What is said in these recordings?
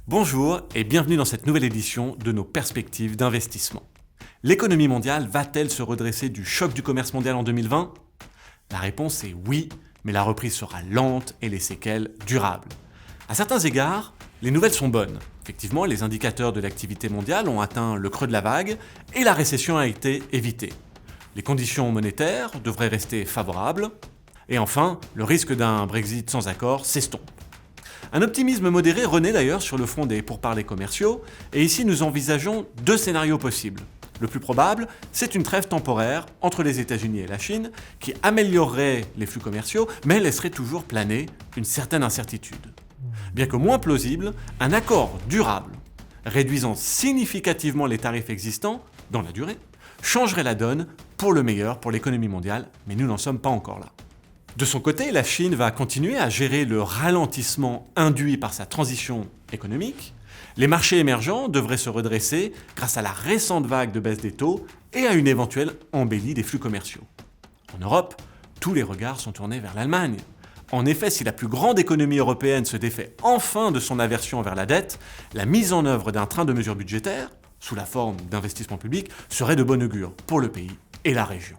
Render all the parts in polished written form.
Bonjour et bienvenue dans cette nouvelle édition de nos perspectives d'investissement. L'économie mondiale va-t-elle se redresser du choc du commerce mondial en 2020 ? La réponse est oui, mais la reprise sera lente et les séquelles durables. À certains égards, les nouvelles sont bonnes. Effectivement, les indicateurs de l'activité mondiale ont atteint le creux de la vague et la récession a été évitée. Les conditions monétaires devraient rester favorables. Et enfin, le risque d'un Brexit sans accord s'estompe. Un optimisme modéré renaît d'ailleurs sur le front des pourparlers commerciaux, et ici nous envisageons deux scénarios possibles. Le plus probable, c'est une trêve temporaire entre les États-Unis et la Chine qui améliorerait les flux commerciaux, mais laisserait toujours planer une certaine incertitude. Bien que moins plausible, un accord durable, réduisant significativement les tarifs existants dans la durée, changerait la donne pour le meilleur pour l'économie mondiale, mais nous n'en sommes pas encore là. De son côté, la Chine va continuer à gérer le ralentissement induit par sa transition économique. Les marchés émergents devraient se redresser grâce à la récente vague de baisse des taux et à une éventuelle embellie des flux commerciaux. En Europe, tous les regards sont tournés vers l'Allemagne. En effet, si la plus grande économie européenne se défait enfin de son aversion vers la dette, la mise en œuvre d'un train de mesures budgétaires, sous la forme d'investissements publics, serait de bon augure pour le pays et la région.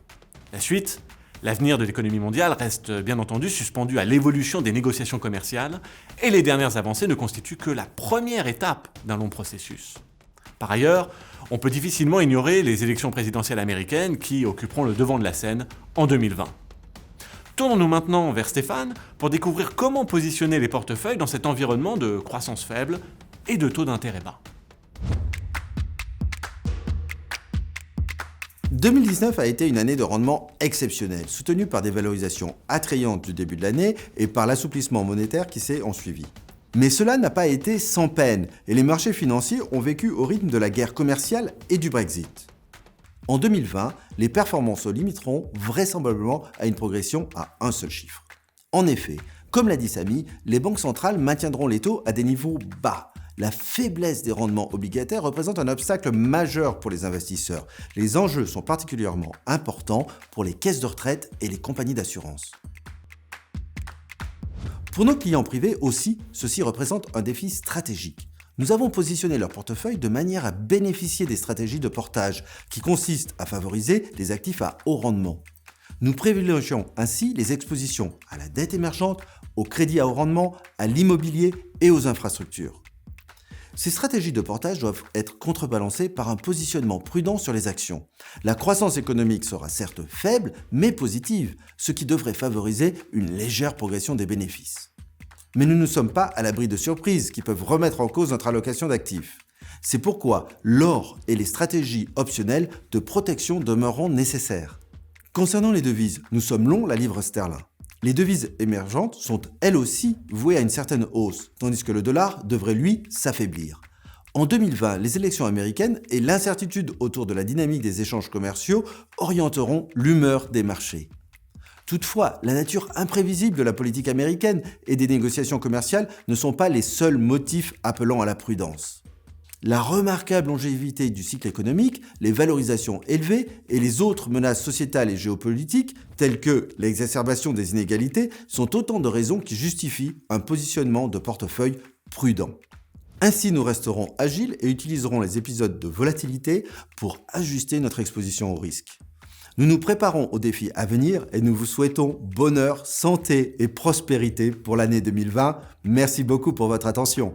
La suite ? L'avenir de l'économie mondiale reste bien entendu suspendu à l'évolution des négociations commerciales et les dernières avancées ne constituent que la première étape d'un long processus. Par ailleurs, on peut difficilement ignorer les élections présidentielles américaines qui occuperont le devant de la scène en 2020. Tournons-nous maintenant vers Stéphane pour découvrir comment positionner les portefeuilles dans cet environnement de croissance faible et de taux d'intérêt bas. 2019 a été une année de rendement exceptionnel, soutenue par des valorisations attrayantes du début de l'année et par l'assouplissement monétaire qui s'est ensuivi. Mais cela n'a pas été sans peine et les marchés financiers ont vécu au rythme de la guerre commerciale et du Brexit. En 2020, les performances se limiteront vraisemblablement à une progression à un seul chiffre. En effet, comme l'a dit Samy, les banques centrales maintiendront les taux à des niveaux bas. La faiblesse des rendements obligataires représente un obstacle majeur pour les investisseurs. Les enjeux sont particulièrement importants pour les caisses de retraite et les compagnies d'assurance. Pour nos clients privés aussi, ceci représente un défi stratégique. Nous avons positionné leur portefeuille de manière à bénéficier des stratégies de portage qui consistent à favoriser les actifs à haut rendement. Nous privilégions ainsi les expositions à la dette émergente, au crédit à haut rendement, à l'immobilier et aux infrastructures. Ces stratégies de portage doivent être contrebalancées par un positionnement prudent sur les actions. La croissance économique sera certes faible, mais positive, ce qui devrait favoriser une légère progression des bénéfices. Mais nous ne sommes pas à l'abri de surprises qui peuvent remettre en cause notre allocation d'actifs. C'est pourquoi l'or et les stratégies optionnelles de protection demeureront nécessaires. Concernant les devises, nous sommes longs la livre sterling. Les devises émergentes sont elles aussi vouées à une certaine hausse, tandis que le dollar devrait lui s'affaiblir. En 2020, les élections américaines et l'incertitude autour de la dynamique des échanges commerciaux orienteront l'humeur des marchés. Toutefois, la nature imprévisible de la politique américaine et des négociations commerciales ne sont pas les seuls motifs appelant à la prudence. La remarquable longévité du cycle économique, les valorisations élevées et les autres menaces sociétales et géopolitiques, telles que l'exacerbation des inégalités, sont autant de raisons qui justifient un positionnement de portefeuille prudent. Ainsi, nous resterons agiles et utiliserons les épisodes de volatilité pour ajuster notre exposition au risque. Nous nous préparons aux défis à venir et nous vous souhaitons bonheur, santé et prospérité pour l'année 2020. Merci beaucoup pour votre attention.